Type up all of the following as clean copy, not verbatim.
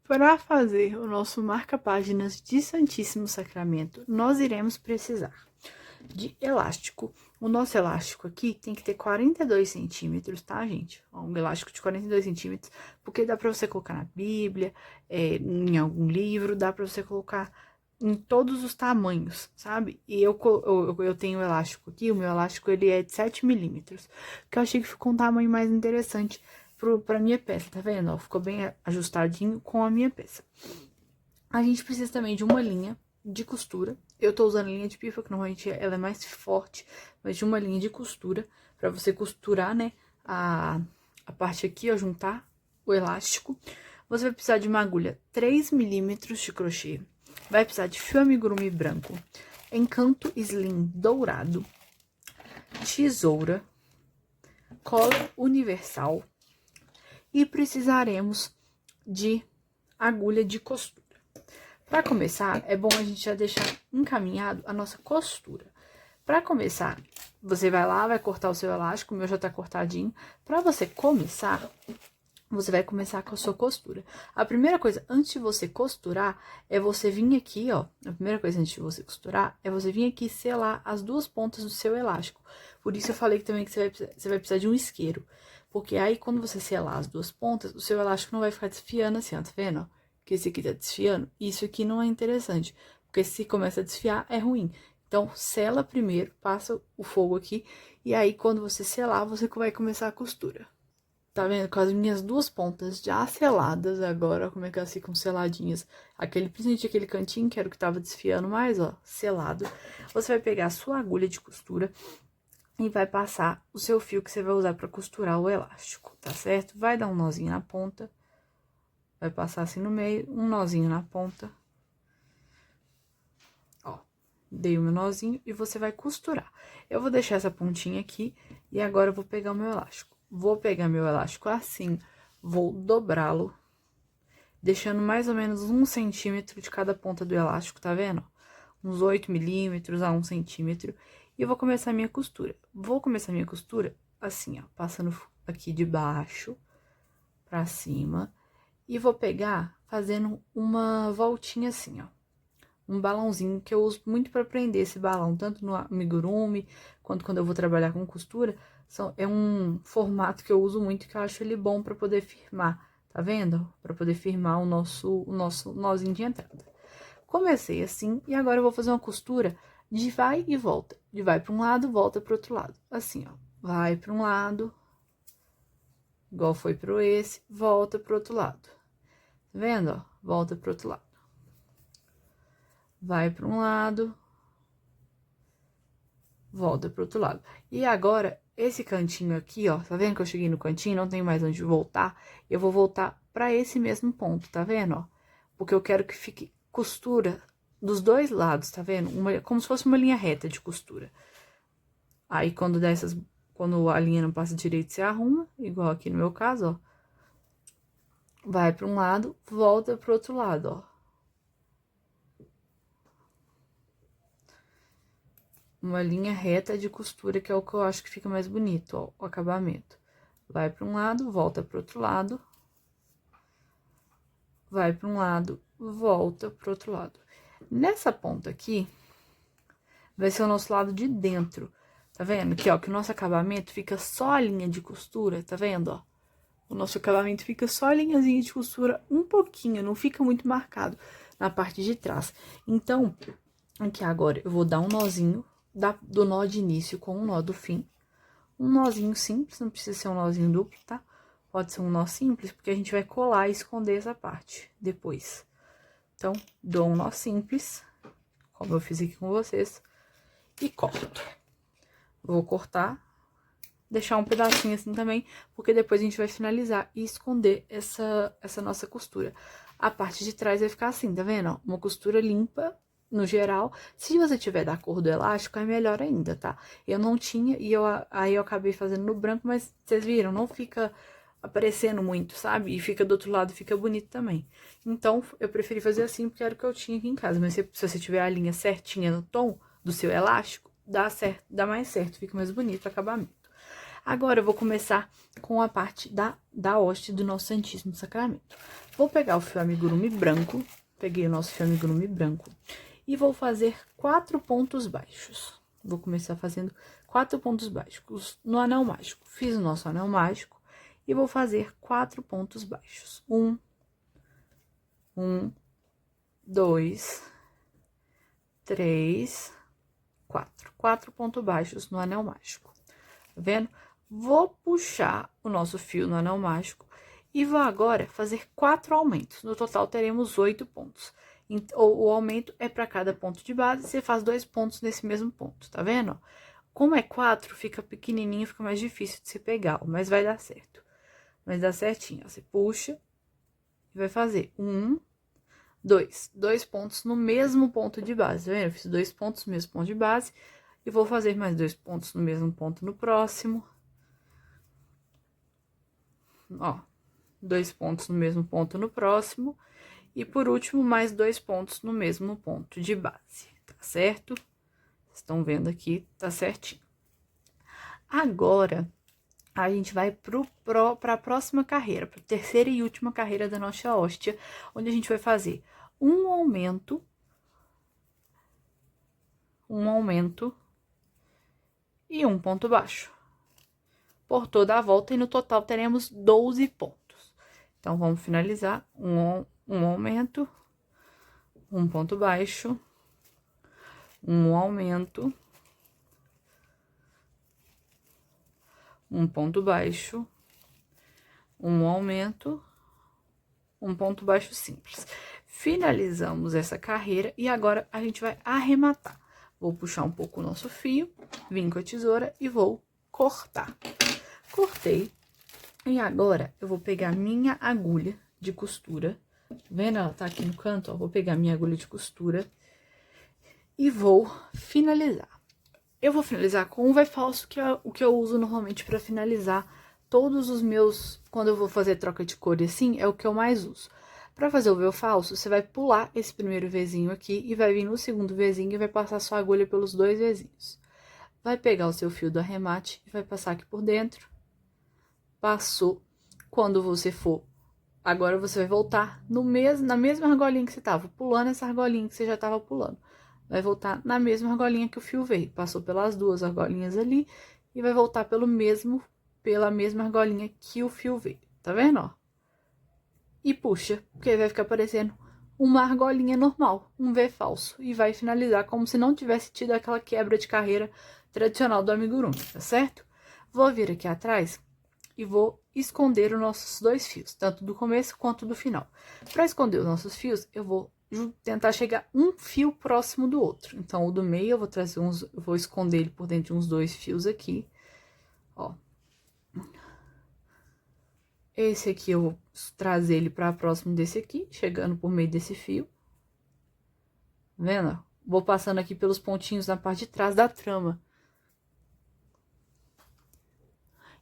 Para fazer o nosso marca-páginas de Santíssimo Sacramento, nós iremos precisar de elástico. O nosso elástico aqui tem que ter 42 centímetros, tá, gente? Um elástico de 42 centímetros, porque dá pra você colocar na Bíblia, em algum livro, dá pra você colocar em todos os tamanhos, sabe? E eu tenho o elástico aqui, o meu elástico ele é de 7 milímetros, que eu achei que ficou um tamanho mais interessante pra minha peça, tá vendo? Ó, ficou bem ajustadinho com a minha peça. A gente precisa também de uma linha de costura. Eu tô usando linha de pifa, que normalmente ela é mais forte, mas de uma linha de costura, pra você costurar, né, a parte aqui, ó, juntar o elástico. Você vai precisar de uma agulha 3 milímetros de crochê. Vai precisar de fio amigurumi branco, encanto slim dourado, tesoura, cola universal e precisaremos de agulha de costura. Para começar, é bom a gente já deixar encaminhado a nossa costura. Para começar, você vai lá, vai cortar o seu elástico, o meu já tá cortadinho. Para você começar, você vai começar com a sua costura. A primeira coisa, antes de você costurar, é você vir aqui, ó. A primeira coisa antes de você costurar, é você vir aqui selar as duas pontas do seu elástico. Por isso eu falei também que você vai precisar de um isqueiro. Porque aí, quando você selar as duas pontas, o seu elástico não vai ficar desfiando assim, ó, tá vendo, ó? Que esse aqui tá desfiando, isso aqui não é interessante, porque se começa a desfiar, é ruim. Então, sela primeiro, passa o fogo aqui, e aí, quando você selar, você vai começar a costura. Tá vendo? Com as minhas duas pontas já seladas agora, como é que elas ficam seladinhas. Principalmente aquele cantinho, que era o que tava desfiando mais, ó, selado. Você vai pegar a sua agulha de costura e vai passar o seu fio que você vai usar pra costurar o elástico, tá certo? Vai dar um nozinho na ponta. Vai passar assim no meio, um nozinho na ponta. Ó, dei o meu nozinho e você vai costurar. Eu vou deixar essa pontinha aqui e agora eu vou pegar o meu elástico. Vou pegar meu elástico assim, vou dobrá-lo, deixando mais ou menos 1 centímetro de cada ponta do elástico, tá vendo? Uns 8 milímetros a 1 centímetro. E eu vou começar a minha costura. Vou começar a minha costura assim, ó, passando aqui de baixo pra cima. E vou pegar fazendo uma voltinha assim, ó. Um balãozinho que eu uso muito para prender esse balão, tanto no amigurumi, quanto quando eu vou trabalhar com costura. É um formato que eu uso muito, que eu acho ele bom para poder firmar, tá vendo? Para poder firmar o nosso nozinho de entrada. Comecei assim, e agora eu vou fazer uma costura de vai e volta. De vai para um lado, volta para outro lado. Assim, ó. Vai para um lado, igual foi pro esse, volta pro outro lado. Tá vendo, ó? Volta pro outro lado. Vai para um lado, volta pro outro lado. E agora, esse cantinho aqui, ó, tá vendo que eu cheguei no cantinho, não tem mais onde voltar? Eu vou voltar pra esse mesmo ponto, tá vendo, ó? Porque eu quero que fique costura dos dois lados, tá vendo? Como se fosse uma linha reta de costura. Aí, quando a linha não passa direito, você arruma, igual aqui no meu caso, ó. Vai pra um lado, volta pro outro lado, ó. Uma linha reta de costura, que é o que eu acho que fica mais bonito, ó, o acabamento. Vai para um lado, volta para outro lado. Vai para um lado, volta para outro lado. Nessa ponta aqui, vai ser o nosso lado de dentro. Tá vendo? Que, ó, que o nosso acabamento fica só a linha de costura, tá vendo, ó? O nosso acabamento fica só a linhazinha de costura um pouquinho, não fica muito marcado na parte de trás. Então, aqui agora eu vou dar um nozinho do nó de início com o nó do fim. Um nozinho simples, não precisa ser um nozinho duplo, tá? Pode ser um nó simples, porque a gente vai colar e esconder essa parte depois. Então, dou um nó simples, como eu fiz aqui com vocês, e corto. Vou cortar, deixar um pedacinho assim também, porque depois a gente vai finalizar e esconder essa nossa costura. A parte de trás vai ficar assim, tá vendo? Ó, uma costura limpa, no geral. Se você tiver da cor do elástico, é melhor ainda, tá? Eu não tinha, e aí eu acabei fazendo no branco, mas vocês viram, não fica aparecendo muito, sabe? E fica do outro lado, fica bonito também. Então, eu preferi fazer assim, porque era o que eu tinha aqui em casa. Mas se você tiver a linha certinha no tom do seu elástico, dá certo, dá mais certo, fica mais bonito o acabamento. Agora, eu vou começar com a parte da hoste do nosso Santíssimo Sacramento. Vou pegar o fio amigurumi branco, peguei o nosso fio amigurumi branco, e vou fazer 4 pontos baixos. Vou começar fazendo 4 pontos baixos no anel mágico. Fiz o nosso anel mágico e vou fazer 4 pontos baixos. 1, 2, 3, 4. 4 pontos baixos no anel mágico. Tá vendo? Vou puxar o nosso fio no anel mágico e vou agora fazer 4 aumentos. No total, teremos 8 pontos. O aumento é para cada ponto de base, você faz 2 pontos nesse mesmo ponto, tá vendo? Como é 4, fica pequenininho, fica mais difícil de você pegar, mas vai dar certo. Mas dá certinho, ó. Você puxa e vai fazer 1, 2. 2 pontos no mesmo ponto de base, tá vendo? Eu fiz 2 pontos no mesmo ponto de base e vou fazer mais 2 pontos no mesmo ponto no próximo. Ó, 2 pontos no mesmo ponto no próximo. E, por último, mais 2 pontos no mesmo ponto de base, tá certo? Vocês estão vendo aqui, tá certinho. Agora, a gente vai para a próxima carreira, para a terceira e última carreira da nossa hóstia, onde a gente vai fazer um aumento e um ponto baixo por toda a volta, e no total teremos 12 pontos. Então, vamos finalizar um aumento, um ponto baixo, um aumento, um ponto baixo, um aumento, um ponto baixo simples. Finalizamos essa carreira e agora a gente vai arrematar. Vou puxar um pouco o nosso fio, vim com a tesoura e vou cortar. Cortei. E agora, eu vou pegar minha agulha de costura. Tá vendo? Ela tá aqui no canto, ó. Vou pegar minha agulha de costura e vou finalizar. Eu vou finalizar com um véu falso, que é o que eu uso normalmente pra finalizar todos os meus... Quando eu vou fazer troca de cor assim, é o que eu mais uso. Pra fazer o véu falso, você vai pular esse primeiro vezinho aqui e vai vir no segundo vezinho e vai passar sua agulha pelos 2 vezinhos. Vai pegar o seu fio do arremate e vai passar aqui por dentro. Passou. Quando você for, agora você vai voltar na mesma argolinha que você tava, pulando essa argolinha que você já tava pulando. Vai voltar na mesma argolinha que o fio veio. Passou pelas 2 argolinhas ali e vai voltar pela mesma argolinha que o fio veio. Tá vendo, ó? E puxa, porque vai ficar parecendo uma argolinha normal, um V falso. E vai finalizar como se não tivesse tido aquela quebra de carreira tradicional do amigurumi, tá certo? Vou vir aqui atrás e vou esconder os nossos 2 fios, tanto do começo quanto do final. Para esconder os nossos fios, eu vou tentar chegar um fio próximo do outro. Então, o do meio eu vou trazer eu vou esconder ele por dentro de uns 2 fios aqui, ó. Esse aqui eu vou trazer ele para próximo desse aqui, chegando por meio desse fio. Tá vendo? Vou passando aqui pelos pontinhos na parte de trás da trama.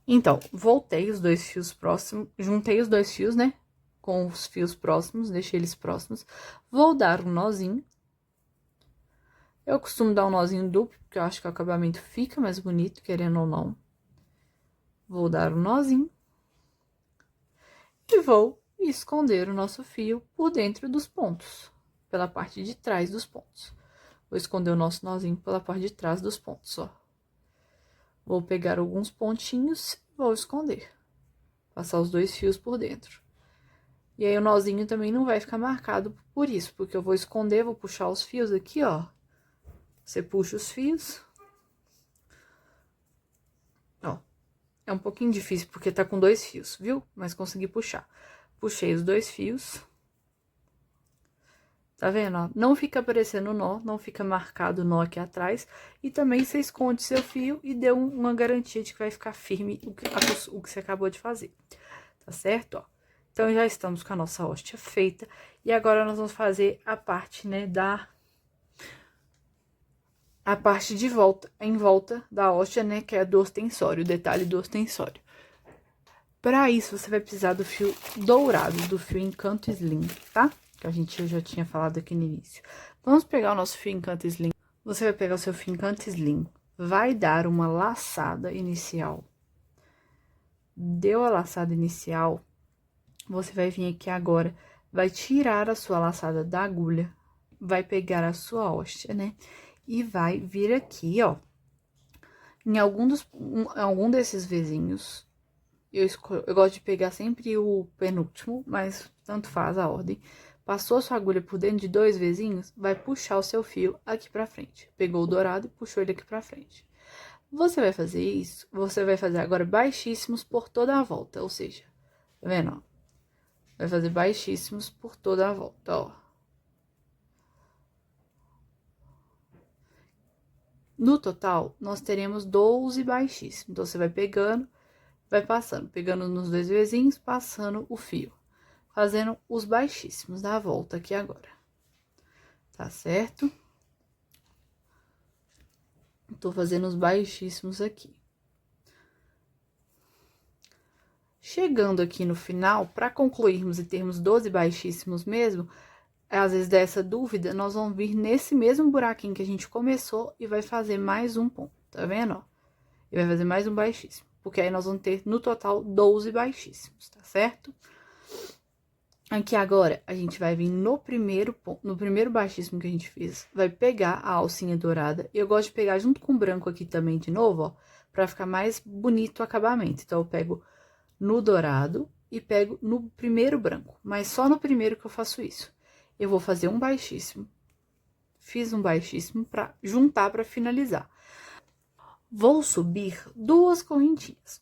Então, voltei os 2 fios próximos, juntei os 2 fios, né? Com os fios próximos, deixei eles próximos. Vou dar um nozinho. Eu costumo dar um nozinho duplo, porque eu acho que o acabamento fica mais bonito, querendo ou não. Vou dar um nozinho. E vou esconder o nosso fio por dentro dos pontos, pela parte de trás dos pontos. Vou esconder o nosso nozinho pela parte de trás dos pontos, ó. Vou pegar alguns pontinhos e vou esconder. Passar os 2 fios por dentro. E aí, o nozinho também não vai ficar marcado por isso, porque eu vou esconder, vou puxar os fios aqui, ó. Você puxa os fios. Ó. É um pouquinho difícil, porque tá com 2 fios, viu? Mas consegui puxar. Puxei os 2 fios. Tá vendo, ó? Não fica aparecendo nó, não fica marcado o nó aqui atrás. E também você esconde seu fio e deu uma garantia de que vai ficar firme o que você acabou de fazer. Tá certo, ó? Então, já estamos com a nossa hóstia feita. E agora, nós vamos fazer a parte, né, a parte de volta, em volta da hóstia, né, que é do ostensório, o detalhe do ostensório. Para isso, você vai precisar do fio dourado, do fio Encanto Slim, tá? Que a gente já tinha falado aqui no início. Vamos pegar o nosso fio Encanto Slim. Você vai pegar o seu fio Encanto Slim, vai dar uma laçada inicial deu a laçada inicial, você vai vir aqui agora, vai tirar a sua laçada da agulha, vai pegar a sua hóstia, né? E vai vir aqui, ó, em algum desses vizinhos, eu gosto de pegar sempre o penúltimo, mas tanto faz a ordem. Passou a sua agulha por dentro de 2 vizinhos, vai puxar o seu fio aqui pra frente. Pegou o dourado e puxou ele aqui pra frente. Você vai fazer isso, você vai fazer agora baixíssimos por toda a volta, ou seja, tá vendo, ó? Vai fazer baixíssimos por toda a volta, ó. No total, nós teremos 12 baixíssimos. Então, você vai pegando, vai passando, pegando nos 2 vizinhos, passando o fio. Fazendo os baixíssimos da volta aqui agora. Tá certo? Tô fazendo os baixíssimos aqui. Chegando aqui no final, para concluirmos e termos 12 baixíssimos mesmo, às vezes dessa dúvida, nós vamos vir nesse mesmo buraquinho que a gente começou e vai fazer mais um ponto, tá vendo, ó? E vai fazer mais um baixíssimo, porque aí nós vamos ter, no total, 12 baixíssimos, tá certo? Aqui agora, a gente vai vir no primeiro baixíssimo que a gente fez, vai pegar a alcinha dourada. Eu gosto de pegar junto com o branco aqui também de novo, ó, pra ficar mais bonito o acabamento. Então, eu pego no dourado e pego no primeiro branco, mas só no primeiro que eu faço isso. Eu vou fazer um baixíssimo, fiz um baixíssimo pra juntar pra finalizar. Vou subir 2 correntinhas,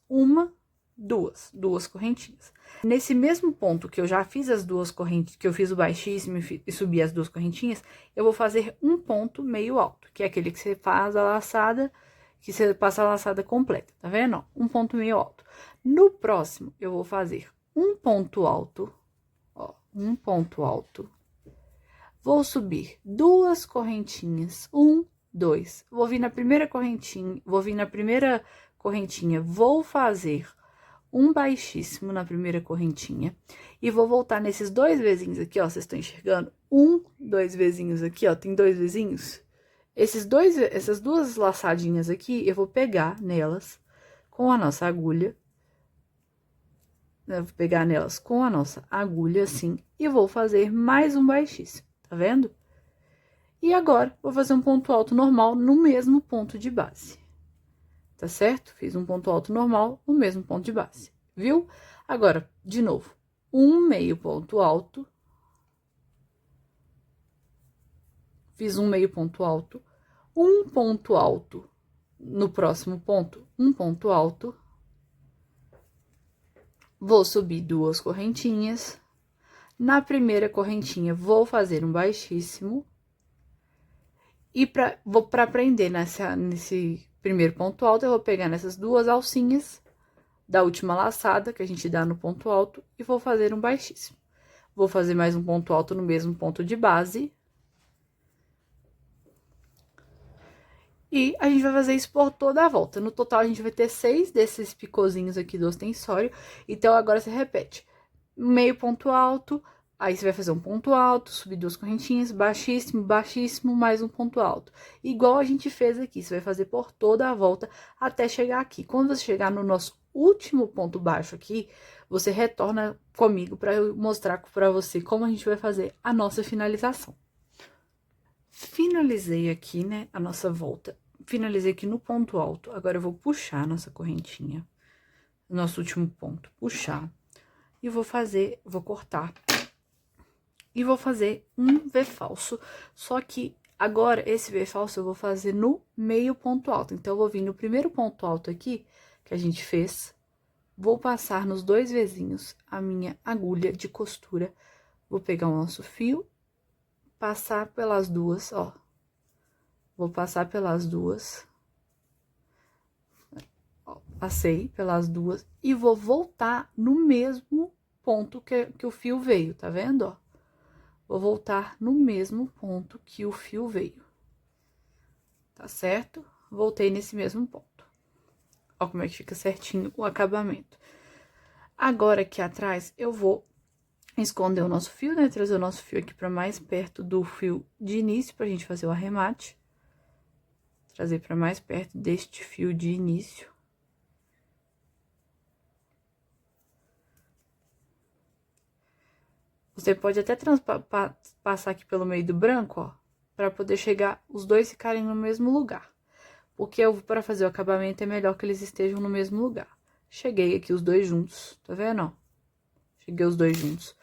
duas correntinhas. Nesse mesmo ponto que eu já fiz as 2 correntes, que eu fiz o baixíssimo e subi as 2 correntinhas, eu vou fazer um ponto meio alto, que é aquele que você faz a laçada, que você passa a laçada completa, tá vendo? Ó, um ponto meio alto. No próximo, eu vou fazer um ponto alto, ó, um ponto alto. Vou subir 2 correntinhas, 1, 2. Vou vir na primeira correntinha, vou fazer um baixíssimo na primeira correntinha e vou voltar nesses 2 vizinhos aqui, ó, vocês estão enxergando? 1, 2 vizinhos aqui, ó, tem 2 vizinhos? Essas 2 laçadinhas aqui, eu vou pegar nelas com a nossa agulha, eu vou pegar nelas com a nossa agulha, assim, e vou fazer mais um baixíssimo, tá vendo? E agora, vou fazer um ponto alto normal no mesmo ponto de base. Tá certo? Fiz um ponto alto normal no mesmo ponto de base, viu? Agora, de novo, um meio ponto alto. Fiz um meio ponto alto, um ponto alto no próximo ponto, um ponto alto. Vou subir 2 correntinhas. Na primeira correntinha, vou fazer um baixíssimo. E pra prender nesse primeiro ponto alto, eu vou pegar nessas 2 alcinhas da última laçada, que a gente dá no ponto alto, e vou fazer um baixíssimo. Vou fazer mais um ponto alto no mesmo ponto de base. E a gente vai fazer isso por toda a volta. No total, a gente vai ter 6 desses picôzinhos aqui do ostensório. Então, agora você repete. Meio ponto alto, aí você vai fazer um ponto alto, subir 2 correntinhas, baixíssimo, baixíssimo, mais um ponto alto. Igual a gente fez aqui, você vai fazer por toda a volta até chegar aqui. Quando você chegar no nosso último ponto baixo aqui, você retorna comigo para eu mostrar para você como a gente vai fazer a nossa finalização. Finalizei aqui, né, a nossa volta. Finalizei aqui no ponto alto. Agora, eu vou puxar a nossa correntinha, nosso último ponto, puxar. E vou cortar. E vou fazer um V falso. Só que agora, esse V falso eu vou fazer no meio ponto alto. Então, eu vou vir no primeiro ponto alto aqui, que a gente fez. Vou passar nos 2 vizinhos a minha agulha de costura. Vou pegar o nosso fio, passar pelas 2, ó. Vou passar pelas 2. Passei pelas 2 e vou voltar no mesmo ponto que o fio veio, tá vendo, ó? Vou voltar no mesmo ponto que o fio veio, tá certo? Voltei nesse mesmo ponto. Ó como é que fica certinho o acabamento. Agora, aqui atrás, eu vou esconder o nosso fio, né? Trazer o nosso fio aqui pra mais perto do fio de início, pra gente fazer o arremate. Trazer pra mais perto deste fio de início. Você pode até passar aqui pelo meio do branco, ó, pra poder chegar, os dois ficarem no mesmo lugar. Porque para fazer o acabamento é melhor que eles estejam no mesmo lugar. Cheguei aqui os dois juntos, tá vendo, ó? Cheguei os dois juntos.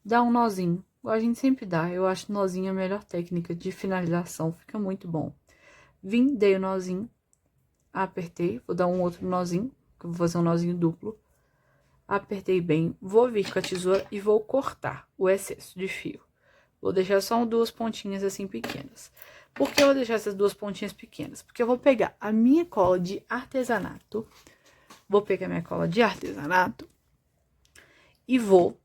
Dá um nozinho, igual a gente sempre dá. Eu acho nozinho a melhor técnica de finalização, fica muito bom. Vim, dei o nozinho, apertei, vou dar um outro nozinho, que eu vou fazer um nozinho duplo. Apertei bem, vou vir com a tesoura e vou cortar o excesso de fio. Vou deixar só duas pontinhas assim pequenas. Por que eu vou deixar essas duas pontinhas pequenas? Porque eu vou pegar a minha cola de artesanato, e vou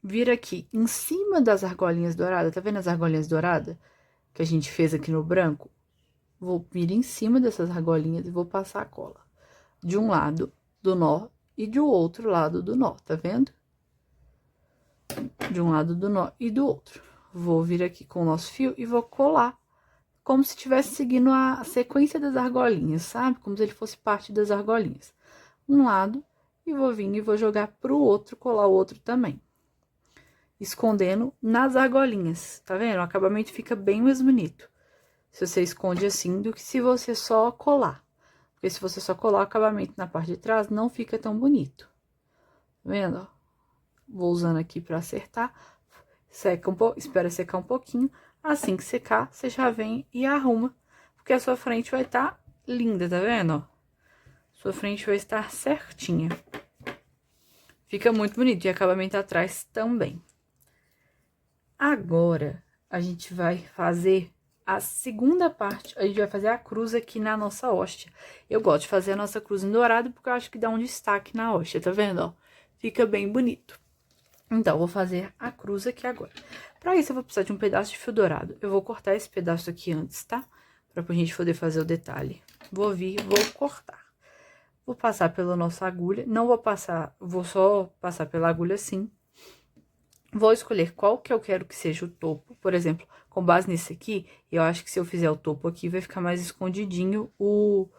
vir aqui em cima das argolinhas douradas. Tá vendo as argolinhas douradas que a gente fez aqui no branco? Vou vir em cima dessas argolinhas e vou passar a cola de um lado do nó e do outro lado do nó, tá vendo? De um lado do nó e do outro. Vou vir aqui com o nosso fio e vou colar, como se estivesse seguindo a sequência das argolinhas, sabe? Como se ele fosse parte das argolinhas. Um lado, e vou vir e vou jogar pro outro, colar o outro também. Escondendo nas argolinhas, tá vendo? O acabamento fica bem mais bonito se você esconde assim do que se você só colar. Porque se você só colar o acabamento na parte de trás, não fica tão bonito. Tá vendo, ó? Vou usando aqui pra acertar. Seca um pouco, espera secar um pouquinho. Assim que secar, você já vem e arruma. Porque a sua frente vai estar linda, tá vendo, ó? Sua frente vai estar certinha. Fica muito bonito. E acabamento atrás também. Agora, a gente vai fazer a segunda parte. A gente vai fazer a cruz aqui na nossa hóstia. Eu gosto de fazer a nossa cruz em dourado, porque eu acho que dá um destaque na hóstia, tá vendo, ó? Fica bem bonito. Então, eu vou fazer a cruz aqui agora. Pra isso, eu vou precisar de um pedaço de fio dourado. Eu vou cortar esse pedaço aqui antes, tá? Pra gente poder fazer o detalhe. Vou vir, vou cortar. Vou passar pela nossa agulha. Não vou passar, vou só passar pela agulha assim. Vou escolher qual que eu quero que seja o topo. Por exemplo, com base nisso aqui, eu acho que se eu fizer o topo aqui, vai ficar mais escondidinho o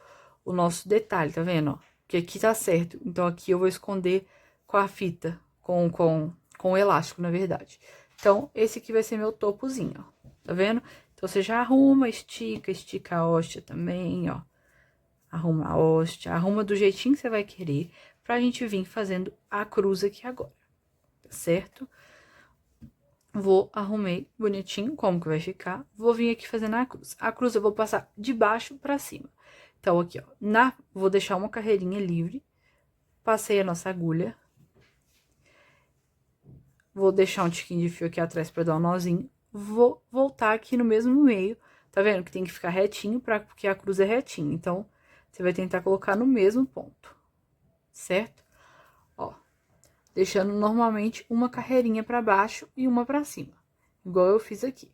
nosso detalhe, tá vendo, ó? Porque aqui tá certo. Então, aqui eu vou esconder com a fita, com o elástico, na verdade. Então, esse aqui vai ser meu topozinho, ó. Tá vendo? Então, você já arruma, estica a hóstia também, ó. Arruma a hóstia, arruma do jeitinho que você vai querer, pra gente vir fazendo a cruz aqui agora, tá certo? Arrumei bonitinho como que vai ficar. Vou vir aqui fazendo a cruz. A cruz eu vou passar de baixo pra cima. Então, aqui, ó, vou deixar uma carreirinha livre. Passei a nossa agulha. Vou deixar um tiquinho de fio aqui atrás pra dar um nozinho. Vou voltar aqui no mesmo meio. Tá vendo que tem que ficar retinho, porque a cruz é retinha. Então, você vai tentar colocar no mesmo ponto, certo? Ó, deixando normalmente uma carreirinha pra baixo e uma pra cima, igual eu fiz aqui.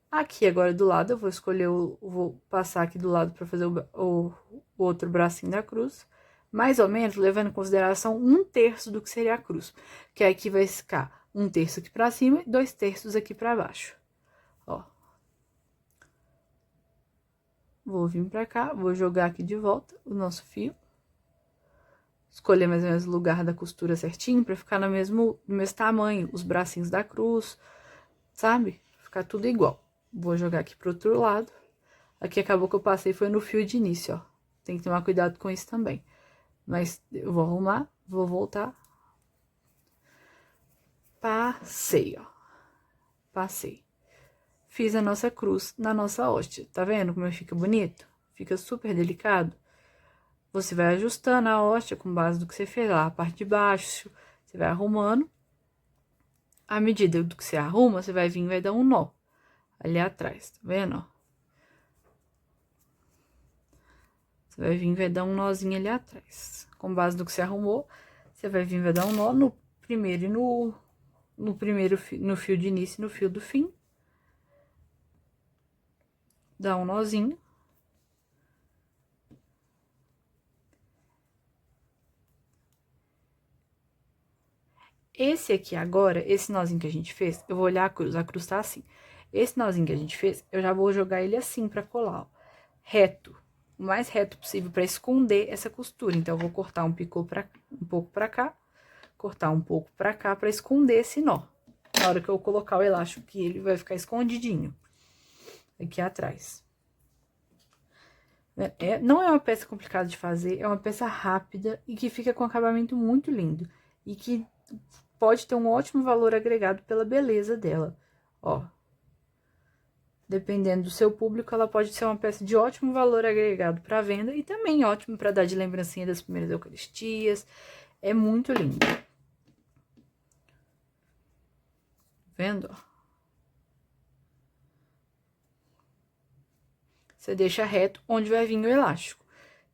Aqui, agora, do lado, eu vou escolher, vou passar aqui do lado pra fazer o outro bracinho da cruz. Mais ou menos, levando em consideração 1/3 do que seria a cruz. Que aqui vai ficar 1/3 aqui pra cima e 2/3 aqui pra baixo. Ó. Vou vir pra cá, vou jogar aqui de volta o nosso fio. Escolher mais ou menos o lugar da costura certinho, pra ficar no mesmo tamanho, os bracinhos da cruz, sabe? Ficar tudo igual. Vou jogar aqui pro outro lado. Aqui acabou que eu passei, foi no fio de início, ó. Tem que tomar cuidado com isso também. Mas eu vou arrumar, vou voltar. Passei, ó. Passei. Fiz a nossa cruz na nossa hóstia. Tá vendo como fica bonito? Fica super delicado. Você vai ajustando a hóstia com base do que você fez lá, a parte de baixo. Você vai arrumando. À medida do que você arruma, você vai vir e vai dar um nó ali atrás, tá vendo, ó? Você vai vir e vai dar um nozinho ali atrás. Com base do que você arrumou, você vai vir e vai dar um nó no primeiro e no fio de início e no fio do fim. Dá um nozinho. Esse aqui agora, esse nozinho que a gente fez, eu vou olhar a cruz tá assim. Esse nozinho que a gente fez, eu já vou jogar ele assim pra colar, ó. Reto, o mais reto possível pra esconder essa costura. Então, eu vou cortar um pouco pra cá, cortar um pouco pra cá pra esconder esse nó, na hora que eu colocar o elástico, que ele vai ficar escondidinho aqui atrás. Não é uma peça complicada de fazer, é uma peça rápida e que fica com um acabamento muito lindo. E que pode ter um ótimo valor agregado pela beleza dela, ó. Dependendo do seu público, ela pode ser uma peça de ótimo valor agregado para venda e também ótimo para dar de lembrancinha das primeiras Eucaristias. É muito lindo. Vendo? Você deixa reto onde vai vir o elástico.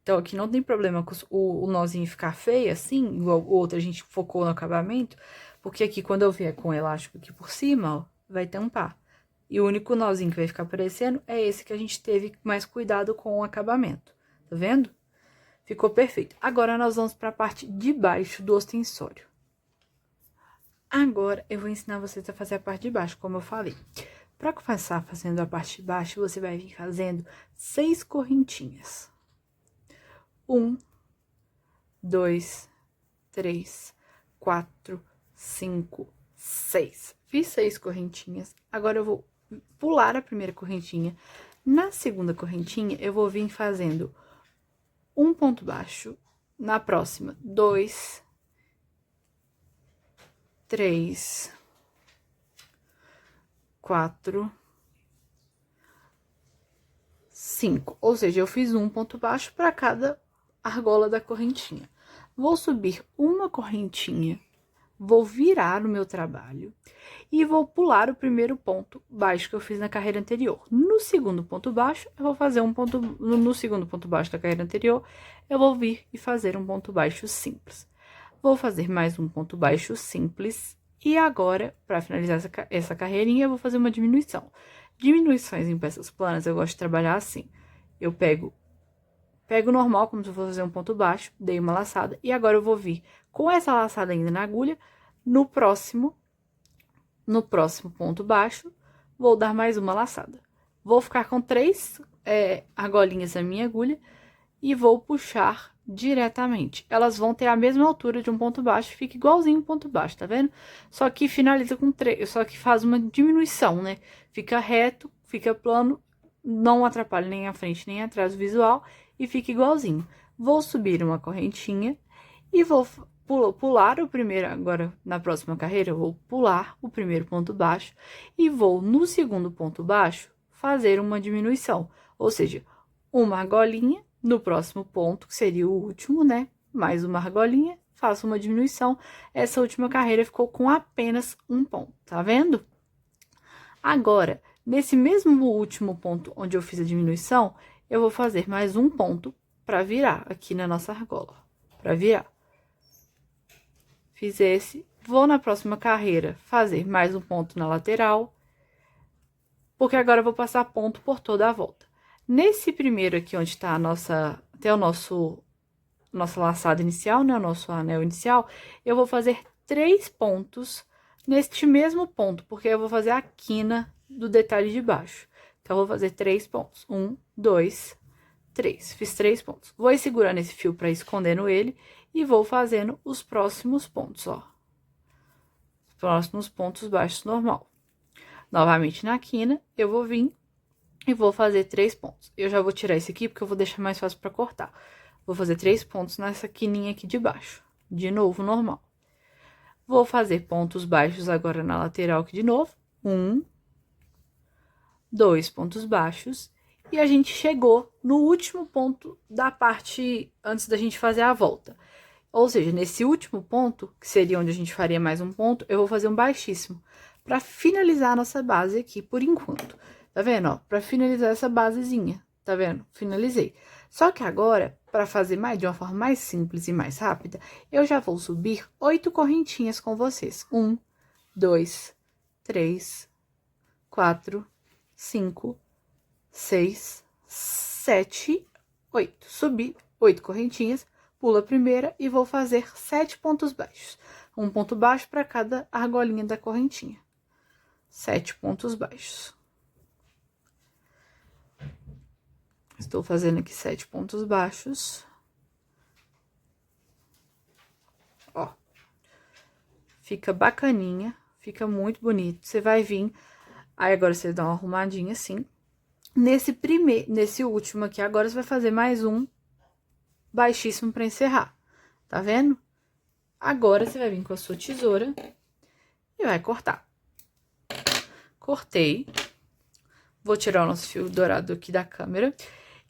Então, aqui não tem problema com o nozinho ficar feio, assim, igual o outro a gente focou no acabamento, porque aqui, quando eu vier com o elástico aqui por cima, ó, vai tampar. E o único nozinho que vai ficar aparecendo é esse que a gente teve mais cuidado com o acabamento. Tá vendo? Ficou perfeito. Agora, nós vamos para a parte de baixo do ostensório. Agora, eu vou ensinar vocês a fazer a parte de baixo, como eu falei. Para começar fazendo a parte de baixo, você vai vir fazendo 6 correntinhas. 1, 2, 3, 4, 5, 6. Fiz 6 correntinhas. Agora, eu vou pular a primeira correntinha. Na segunda correntinha, eu vou vir fazendo um ponto baixo. Na próxima, 2, 3, 4, 5. Ou seja, eu fiz um ponto baixo para cada argola da correntinha. Vou subir uma correntinha, vou virar o meu trabalho e vou pular o primeiro ponto baixo que eu fiz na carreira anterior. No segundo ponto baixo, eu vou fazer um ponto... No segundo ponto baixo da carreira anterior, eu vou vir e fazer um ponto baixo simples. Vou fazer mais um ponto baixo simples e agora, para finalizar essa carreirinha, eu vou fazer uma diminuição. Diminuições em peças planas, eu gosto de trabalhar assim. Eu pego normal, como se eu fosse fazer um ponto baixo, dei uma laçada, e agora eu vou vir com essa laçada ainda na agulha, no próximo ponto baixo, vou dar mais uma laçada. Vou ficar com 3 argolinhas na minha agulha e vou puxar diretamente. Elas vão ter a mesma altura de um ponto baixo, fica igualzinho um ponto baixo, tá vendo? Só que finaliza com 3, só que faz uma diminuição, né? Fica reto, fica plano, não atrapalha nem a frente nem atrás o visual e fica igualzinho. Vou subir uma correntinha e vou pular o primeiro, agora na próxima carreira eu vou pular o primeiro ponto baixo e vou no segundo ponto baixo fazer uma diminuição, ou seja, uma argolinha no próximo ponto, que seria o último, né? Mais uma argolinha, faço uma diminuição. Essa última carreira ficou com apenas um ponto, tá vendo? Agora, nesse mesmo último ponto onde eu fiz a diminuição, eu vou fazer mais um ponto para virar aqui na nossa argola, para virar. Fiz esse, vou na próxima carreira fazer mais um ponto na lateral, porque agora eu vou passar ponto por toda a volta. Nesse primeiro aqui, onde tá até nossa laçada inicial, né, o nosso anel inicial, eu vou fazer 3 pontos neste mesmo ponto, porque eu vou fazer a quina do detalhe de baixo. Então, eu vou fazer 3 pontos. 1, 2, 3. Fiz 3 pontos. Vou segurando esse fio para escondendo ele e vou fazendo os próximos pontos, ó. Os próximos pontos baixos normal. Novamente na quina, eu vou vir e vou fazer 3 pontos. Eu já vou tirar esse aqui, porque eu vou deixar mais fácil para cortar. Vou fazer 3 pontos nessa quininha aqui de baixo. De novo, normal. Vou fazer pontos baixos agora na lateral aqui de novo. 1, 2 pontos baixos. E a gente chegou no último ponto da parte antes da gente fazer a volta. Ou seja, nesse último ponto, que seria onde a gente faria mais um ponto, eu vou fazer um baixíssimo. Para finalizar a nossa base aqui por enquanto. Tá vendo, ó? Pra finalizar essa basezinha, tá vendo? Finalizei. Só que agora, pra fazer de uma forma mais simples e mais rápida, eu já vou subir 8 correntinhas com vocês. 1, 2, 3, 4, 5, 6, 7, 8. Subi 8 correntinhas, pulo a primeira e vou fazer 7 pontos baixos. Um ponto baixo para cada argolinha da correntinha. 7 pontos baixos. Estou fazendo aqui 7 pontos baixos. Ó. Fica bacaninha, Fica muito bonito. Você vai vir, aí agora você dá uma arrumadinha assim. Nesse último aqui, agora você vai fazer mais um baixíssimo pra encerrar. Tá vendo? Agora você vai vir com a sua tesoura e vai cortar. Cortei. Vou tirar o nosso fio dourado aqui da câmera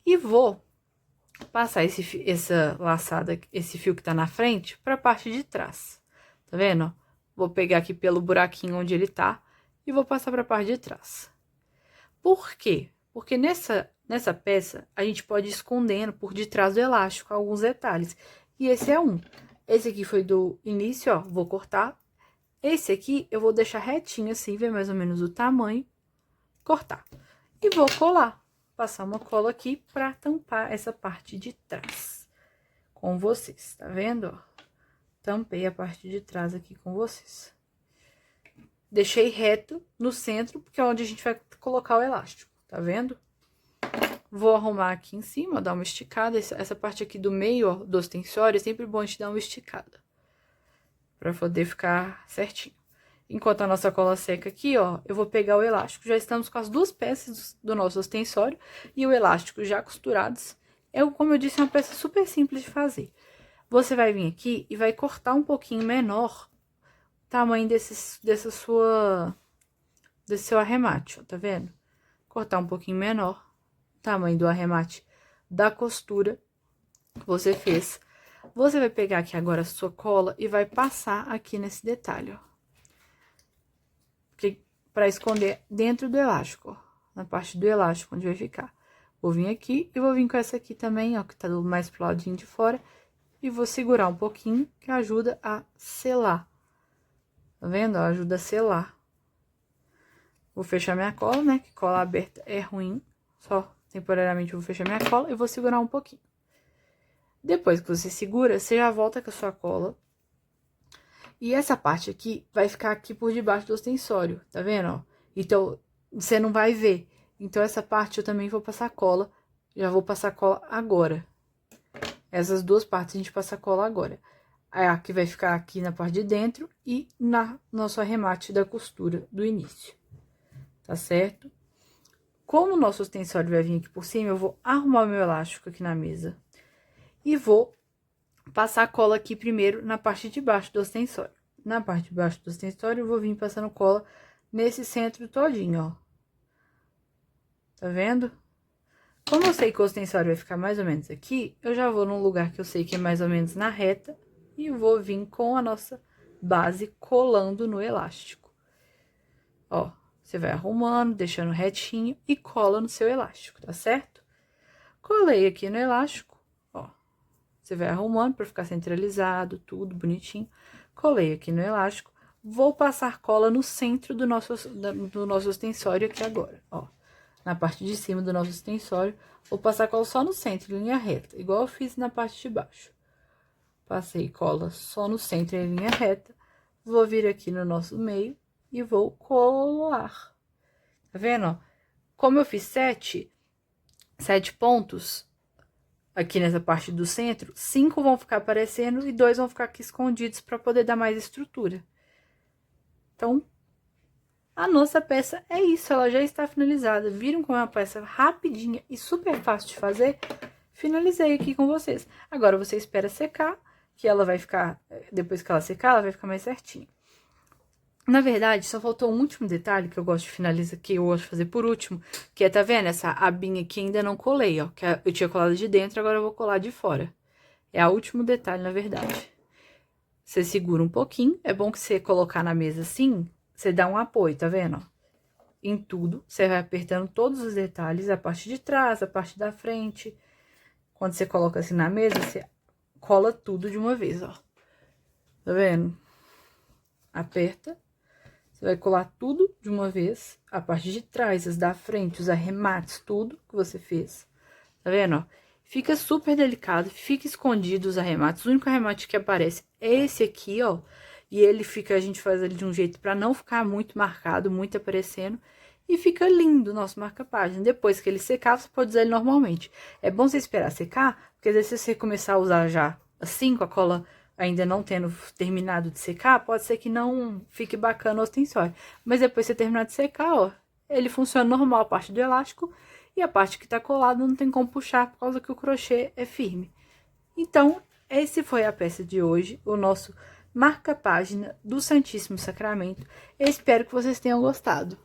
e vou passar essa laçada, esse fio que tá na frente pra parte de trás. Tá vendo? Vou pegar aqui pelo buraquinho onde ele tá e vou passar pra parte de trás. Por quê? Porque nessa peça a gente pode ir escondendo por detrás do elástico alguns detalhes. E esse é um. Esse aqui foi do início, ó, vou cortar. Esse aqui eu vou deixar retinho assim, ver mais ou menos o tamanho. Cortar. E vou colar. Passar uma cola aqui pra tampar essa parte de trás. Com vocês, tá vendo, ó? Tampei a parte de trás aqui com vocês. Deixei reto no centro, porque é onde a gente vai colocar o elástico, tá vendo? Vou arrumar aqui em cima, dar uma esticada. Essa parte aqui do meio, ó, do ostensório, é sempre bom a gente dar uma esticada. Pra poder ficar certinho. Enquanto a nossa cola seca aqui, ó, eu vou pegar o elástico. Já estamos com as duas peças do nosso ostensório e o elástico já costurados. Como eu disse, é uma peça super simples de fazer. Você vai vir aqui e vai cortar um pouquinho menor o tamanho desse seu arremate, ó, tá vendo? Cortar um pouquinho menor o tamanho do arremate da costura que você fez. Você vai pegar aqui agora a sua cola e vai passar aqui nesse detalhe, ó. Pra esconder dentro do elástico, ó. Na parte do elástico, onde vai ficar. Vou vir aqui e vou vir com essa aqui também, ó, que tá mais pro ladinho de fora. E vou segurar um pouquinho, que ajuda a selar. Tá vendo? Ó, ajuda a selar. Vou fechar minha cola, né? Que cola aberta é ruim. Só temporariamente eu vou fechar minha cola e vou segurar um pouquinho. Depois que você segura, você já volta com a sua cola. E essa parte aqui vai ficar aqui por debaixo do ostensório, tá vendo, ó? Então, você não vai ver. Então, essa parte eu também vou passar cola. Já vou passar cola agora. Essas duas partes a gente passa cola agora. A que vai ficar aqui na parte de dentro e na nosso arremate da costura do início. Tá certo? Como o nosso ostensório vai vir aqui por cima, eu vou arrumar o meu elástico aqui na mesa. E vou passar cola aqui primeiro na parte de baixo do ostensório. Na parte de baixo do ostensório, eu vou vir passando cola nesse centro todinho, ó. Tá vendo? Como eu sei que o ostensório vai ficar mais ou menos aqui, eu já vou num lugar que eu sei que é mais ou menos na reta e vou vir com a nossa base colando no elástico. Ó, você vai arrumando, deixando retinho e cola no seu elástico, tá certo? Colei aqui no elástico, ó. Você vai arrumando pra ficar centralizado, tudo bonitinho. Colei aqui no elástico. Vou passar cola no centro do nosso ostensório aqui agora, ó. Na parte de cima do nosso ostensório, vou passar cola só no centro, em linha reta, igual eu fiz na parte de baixo. Passei cola só no centro, em linha reta. Vou vir aqui no nosso meio e vou colar. Tá vendo, ó? Como eu fiz 7 pontos aqui nessa parte do centro, 5 vão ficar aparecendo e 2 vão ficar aqui escondidos para poder dar mais estrutura. Então, a nossa peça é isso, ela já está finalizada. Viram como é uma peça rapidinha e super fácil de fazer? Finalizei aqui com vocês. Agora, você espera secar, que ela vai ficar, depois que ela secar, ela vai ficar mais certinha. Na verdade, só faltou um último detalhe que eu gosto de finalizar, que eu gosto de fazer por último, que é, tá vendo? Essa abinha aqui ainda não colei, ó, que eu tinha colado de dentro, agora eu vou colar de fora. É o último detalhe, na verdade. Você segura um pouquinho, é bom que você colocar na mesa assim, você dá um apoio, tá vendo? Em tudo, você vai apertando todos os detalhes, a parte de trás, a parte da frente. Quando você coloca assim na mesa, você cola tudo de uma vez, ó. Tá vendo? Aperta. Você vai colar tudo de uma vez, a parte de trás, as da frente, os arremates, tudo que você fez. Tá vendo, ó? Fica super delicado, fica escondido os arremates. O único arremate que aparece é esse aqui, ó. E ele fica, a gente faz ele de um jeito pra não ficar muito marcado, muito aparecendo. E fica lindo o nosso marca-página. Depois que ele secar, você pode usar ele normalmente. É bom você esperar secar, porque às vezes se você começar a usar já assim, com a cola ainda não tendo terminado de secar, pode ser que não fique bacana o ostensório. Mas depois que você terminar de secar, ó, ele funciona normal a parte do elástico e a parte que tá colada não tem como puxar por causa que o crochê é firme. Então, esse foi a peça de hoje, o nosso marca-página do Santíssimo Sacramento. Eu espero que vocês tenham gostado.